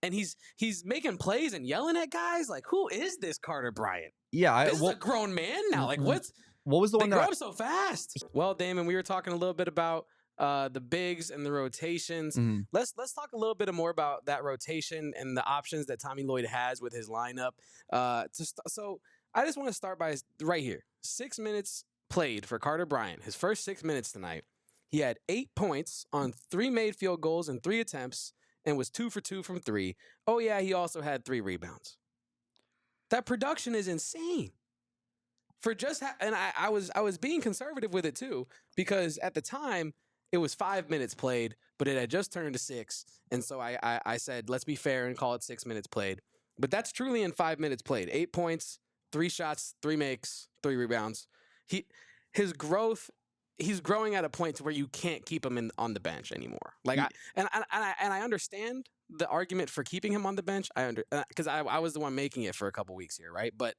and he's making plays and yelling at guys. Like, who is this Carter Bryant? Yeah, This is a grown man now. Like, what was the one they grow that up so fast? Well, Damon, we were talking a little bit about the bigs and the rotations. Let's talk a little bit more about that rotation and the options that Tommy Lloyd has with his lineup. So I just want to start by right here. 6 minutes played for Carter Bryant. His first 6 minutes tonight. He had 8 points on 3 made field goals and 3 attempts and was 2 for 2 from 3. Oh, yeah, he also had 3 rebounds. That production is insane. For just and I was being conservative with it too, because at the time it was 5 minutes played, but it had just turned to 6, and so I said let's be fair and call it 6 minutes played. But that's truly in 5 minutes played. 8 points, 3 shots, 3 makes, 3 rebounds. His growth. He's growing at a point to where you can't keep him on the bench anymore. Like I understand the argument for keeping him on the bench. Because I was the one making it for a couple weeks here, right? But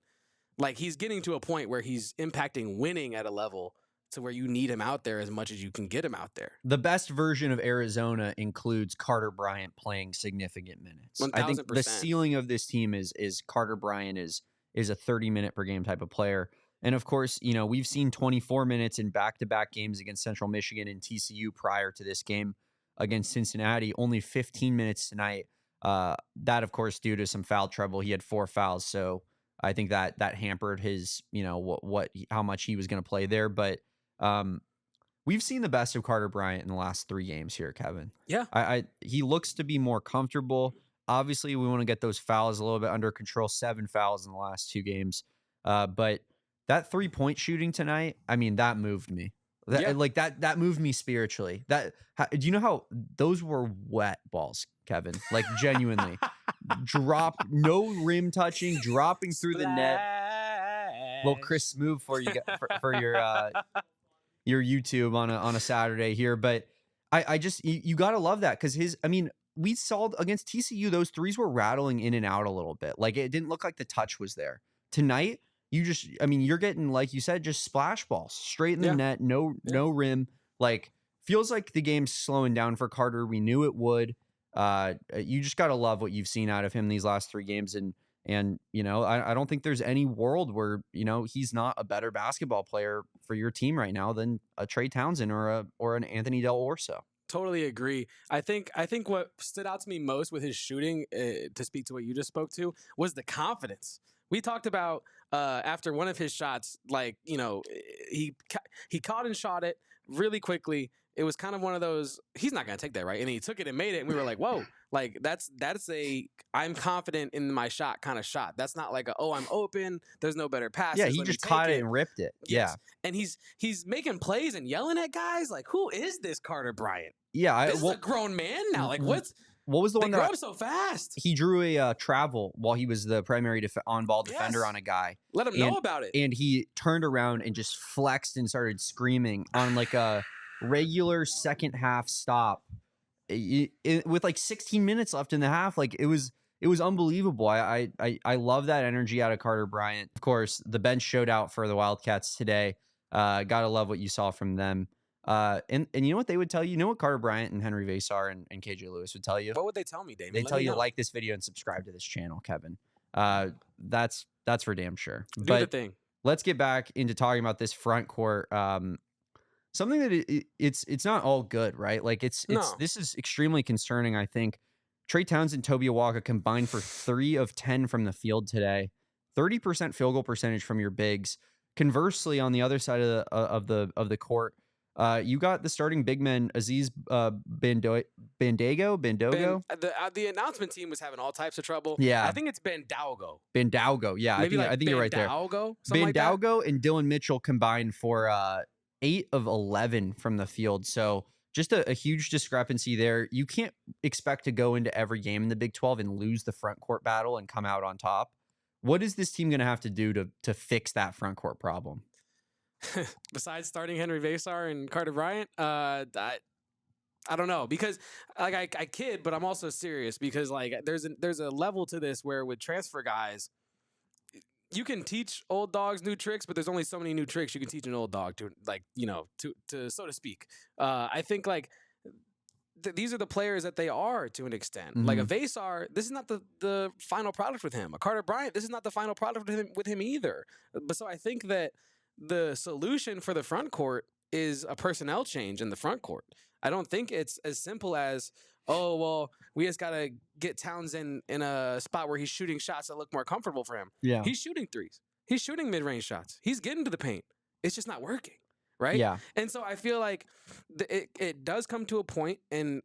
like he's getting to a point where he's impacting winning at a level to where you need him out there as much as you can get him out there. The best version of Arizona includes Carter Bryant playing significant minutes. 1000%. I think the ceiling of this team is Carter Bryant is a 30-minute per game type of player. And of course, you know, we've seen 24 minutes in back-to-back games against Central Michigan and TCU prior to this game against Cincinnati. Only 15 minutes tonight. That, of course, due to some foul trouble. He had 4 fouls, so I think that hampered his, you know, how much he was going to play there. But we've seen the best of Carter Bryant in the last 3 games here, Kevin. Yeah, he looks to be more comfortable. Obviously, we want to get those fouls a little bit under control. 7 fouls in the last 2 games, but that 3-point shooting tonight, I mean, that moved me. That moved me spiritually. Do you know how those were wet balls, Kevin? Like genuinely, no rim touching, dropping through the net. Little Chris move for you for your YouTube on a Saturday here, but I just you gotta love that because we saw against TCU those threes were rattling in and out a little bit. Like it didn't look like the touch was there. Tonight, you're getting, like you said, just splash balls straight in the net, no rim. Like feels like the game's slowing down for Carter. We knew it would. You just gotta love what you've seen out of him these last 3 games, and you know, I don't think there's any world where, you know, he's not a better basketball player for your team right now than a Trey Townsend or an Anthony Del Orso. Totally agree. I think what stood out to me most with his shooting, to speak to what you just spoke to, was the confidence. We talked about after one of his shots, like, you know, he caught and shot it really quickly. It was kind of one of those, he's not going to take that, right? And he took it and made it, and we were like, whoa, like that's a I'm confident in my shot kind of shot. That's not like I'm open, there's no better pass. Yeah, he just caught it and ripped it. Yes. Yeah. And he's making plays and yelling at guys. Like, who is this Carter Bryant? Yeah. This is a grown man now. Like, what was the one that grow up so fast? He drew a travel while he was the primary on-ball defender on a guy. Let him know about it. And he turned around and just flexed and started screaming on like a regular second half stop with like 16 minutes left in the half. Like it was unbelievable. I love that energy out of Carter Bryant. Of course, the bench showed out for the Wildcats today. Gotta love what you saw from them. And you know what they would tell you? You know what Carter Bryant and Henri Veesaar and KJ Lewis would tell you? What would they tell me, Damon? They tell you to like this video and subscribe to this channel, Kevin. That's for damn sure. Do the thing. Let's get back into talking about this front court. Something that it's not all good, right? Like this is extremely concerning. I think Trey Townsend, Tobe, Awaka combined for 3 of 10 from the field today, 30% field goal percentage from your bigs. Conversely, on the other side of the court, you got the starting big men, Aziz Bandogo. The announcement team was having all types of trouble. Yeah, I think it's Bandogo. Yeah, I think you're right there. Bandogo and Dylan Mitchell combined for 8 of 11 from the field. So just a huge discrepancy there. You can't expect to go into every game in the Big 12 and lose the front court battle and come out on top. What is this team going to have to do to fix that front court problem? Besides starting Henri Veesaar and Carter Bryant, I don't know, because like I kid, but I'm also serious, because like there's a level to this where with transfer guys, you can teach old dogs new tricks, but there's only so many new tricks you can teach an old dog to, like, you know, to so to speak. I think like these are the players that they are to an extent. Like a Veesaar, this is not the final product with him. A Carter Bryant, this is not the final product with him either. But so I think that the solution for the front court is a personnel change in the front court. I don't think it's as simple as, oh, well, we just got to get Townsend in a spot where he's shooting shots that look more comfortable for him. Yeah. He's shooting threes. He's shooting mid-range shots. He's getting to the paint. It's just not working. Right. Yeah. And so I feel like it does come to a point, and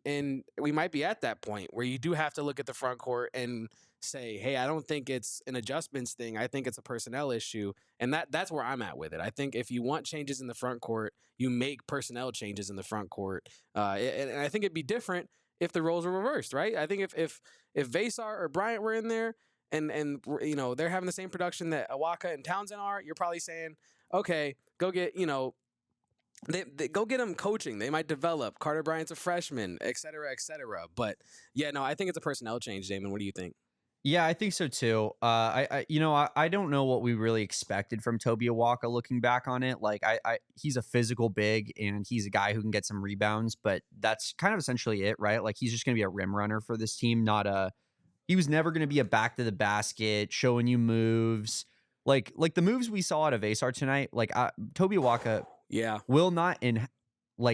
we might be at that point where you do have to look at the front court and say, hey, I don't think it's an adjustments thing. I think it's a personnel issue. And that's where I'm at with it. I think if you want changes in the front court, you make personnel changes in the front court. And I think it'd be different if the roles were reversed. Right. I think if Veesaar or Bryant were in there and you know, they're having the same production that Awaka and Townsend are, you're probably saying, okay, go get, you know, They go get him coaching. They might develop. Carter Bryant's a freshman, et cetera, et cetera. But yeah, no, I think it's a personnel change, Damon. What do you think? Yeah, I think so too. I don't know what we really expected from Tobe Awaka looking back on it. Like, he's a physical big and he's a guy who can get some rebounds, but that's kind of essentially it, right? Like, he's just going to be a rim runner for this team, he was never going to be a back to the basket, showing you moves. Like the moves we saw out of Veesaar tonight, Tobe Awaka will not and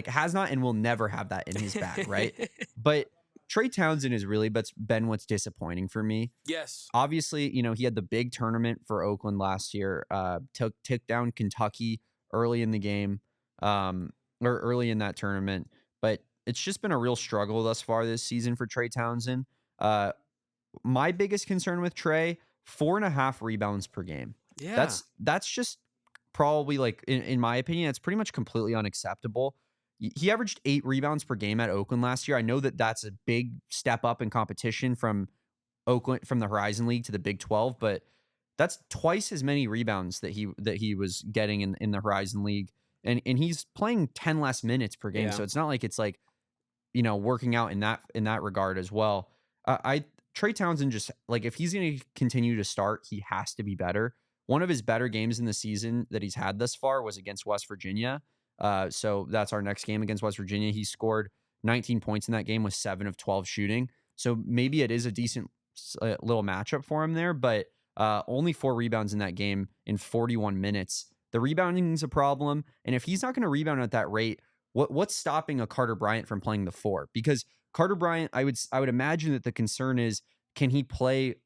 has not and will never have that in his bag, right? But Trey Townsend has really been what's disappointing for me. Yes. Obviously, you know, he had the big tournament for Oakland last year, took down Kentucky early in the game, or early in that tournament. But it's just been a real struggle thus far this season for Trey Townsend. My biggest concern with Trey, 4.5 rebounds per game. Yeah. That's just probably, like, in my opinion, it's pretty much completely unacceptable. He averaged 8 rebounds per game at Oakland last year. I know that that's a big step up in competition from Oakland, from the Horizon League to the Big 12, but that's twice as many rebounds that he was getting in the Horizon League, and he's playing 10 less minutes per game. Yeah. So it's not like it's like, you know, working out in that regard as well. Trey Townsend, just like, if he's going to continue to start, he has to be better. One of his better games in the season that he's had thus far was against West Virginia. So that's our next game against West Virginia. He scored 19 points in that game with 7 of 12 shooting. So maybe it is a decent little matchup for him there, but only 4 rebounds in that game in 41 minutes. The rebounding is a problem. And if he's not going to rebound at that rate, what's stopping a Carter Bryant from playing the 4? Because Carter Bryant, I would imagine that the concern is, can he play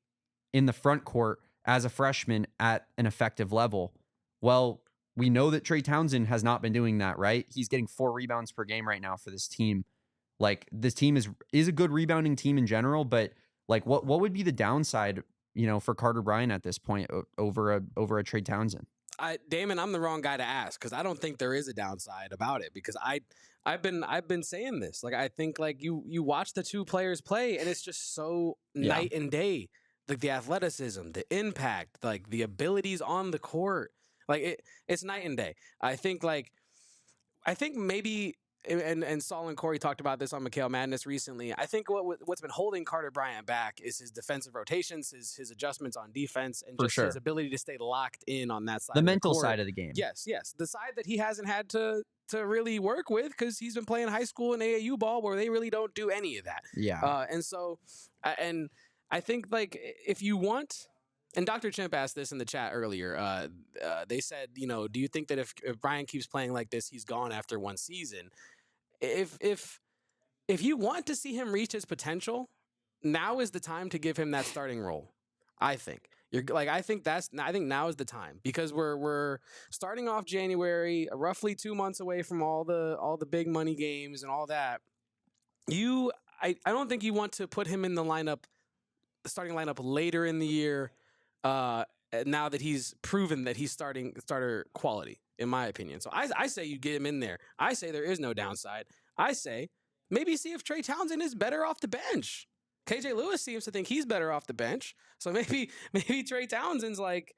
in the front court as a freshman at an effective level? Well, we know that Trey Townsend has not been doing that, right? He's getting 4 rebounds per game right now for this team. Like, this team is a good rebounding team in general, but like, what would be the downside, you know, for Carter Bryant at this point over a Trey Townsend? Damon, I'm the wrong guy to ask, because I don't think there is a downside about it, because I've been saying this. Like, I think, like, you watch the two players play and it's just so night and day. Like, the athleticism, the impact, like the abilities on the court. Like, it's night and day. I think maybe, and Saul and Corey talked about this on McHale Madness recently. I think what's been holding Carter Bryant back is his defensive rotations, his adjustments on defense, and just his ability to stay locked in on that side. The of mental the side of the game. Yes. The side that he hasn't had to really work with, because he's been playing high school and AAU ball where they really don't do any of that. Yeah. And so, and I think, like, if you want. And Dr. Chimp asked this in the chat earlier. They said, you know, do you think that if Bryant keeps playing like this, he's gone after one season? If you want to see him reach his potential, now is the time to give him that starting role. I think I think now is the time, because we're starting off January, roughly 2 months away from all the big money games and all that. I don't think you want to put him in the starting lineup later in the year. Now that he's proven that he's starter quality, in my opinion. So I say you get him in there. I say there is no downside. I say maybe see if Trey Townsend is better off the bench. KJ Lewis seems to think he's better off the bench. So maybe Trey Townsend's like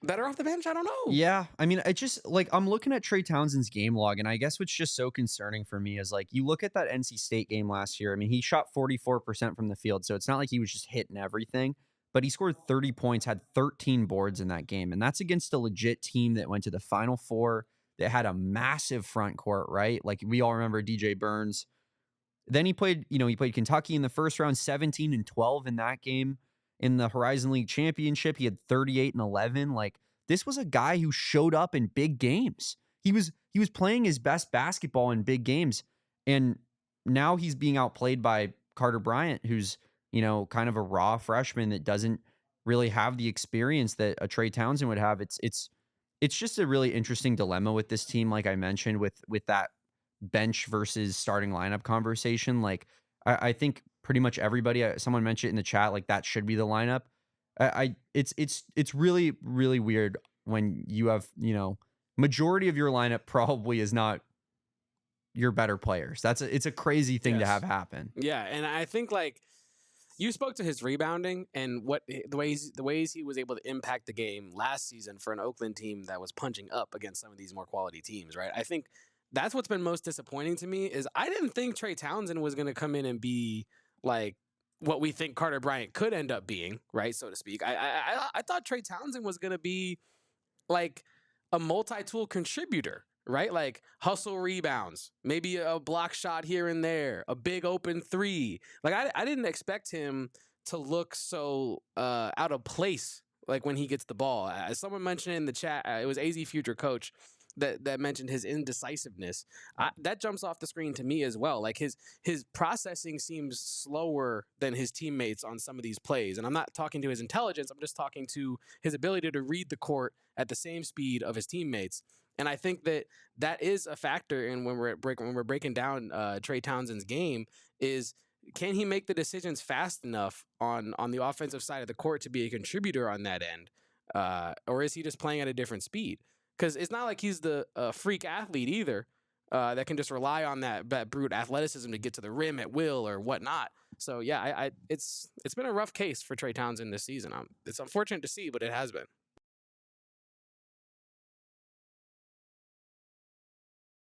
better off the bench. I don't know. Yeah. I mean, it just, like, I'm looking at Trey Townsend's game log, and I guess what's just so concerning for me is, like, you look at that NC State game last year. I mean, he shot 44% from the field, so it's not like he was just hitting everything. But he scored 30 points, had 13 boards in that game. And that's against a legit team that went to the Final Four, that had a massive front court, right? Like we all remember DJ Burns. Then he played Kentucky in the first round, 17-12 in that game. In the Horizon League Championship, he had 38-11. Like, this was a guy who showed up in big games. He was playing his best basketball in big games. And now he's being outplayed by Carter Bryant, who's, kind of a raw freshman that doesn't really have the experience that a Trey Townsend would have. It's just a really interesting dilemma with this team, like I mentioned, with that bench versus starting lineup conversation. Like, I think pretty much everybody, someone mentioned it in the chat, like that should be the lineup. It's really, really weird when you have, majority of your lineup probably is not your better players. It's a crazy thing to have happen. Yeah. And I think like you spoke to his rebounding and the ways he was able to impact the game last season for an Oakland team that was punching up against some of these more quality teams, right? I think that's what's been most disappointing to me is I didn't think Trey Townsend was going to come in and be like what we think Carter Bryant could end up being, right, so to speak. I thought Trey Townsend was going to be like a multi-tool contributor, right? Like hustle rebounds, maybe a block shot here and there, a big open three. Like I didn't expect him to look so out of place like when he gets the ball. As someone mentioned in the chat, it was AZ future coach that mentioned his indecisiveness. That jumps off the screen to me as well. Like his processing seems slower than his teammates on some of these plays. And I'm not talking to his intelligence. I'm just talking to his ability to read the court at the same speed of his teammates. And I think that is a factor in when we're breaking down Trey Townsend's game is, can he make the decisions fast enough on the offensive side of the court to be a contributor on that end? Or is he just playing at a different speed? Because it's not like he's the freak athlete either that can just rely on that brute athleticism to get to the rim at will or whatnot. So, yeah, it's been a rough case for Trey Townsend this season. It's unfortunate to see, but it has been.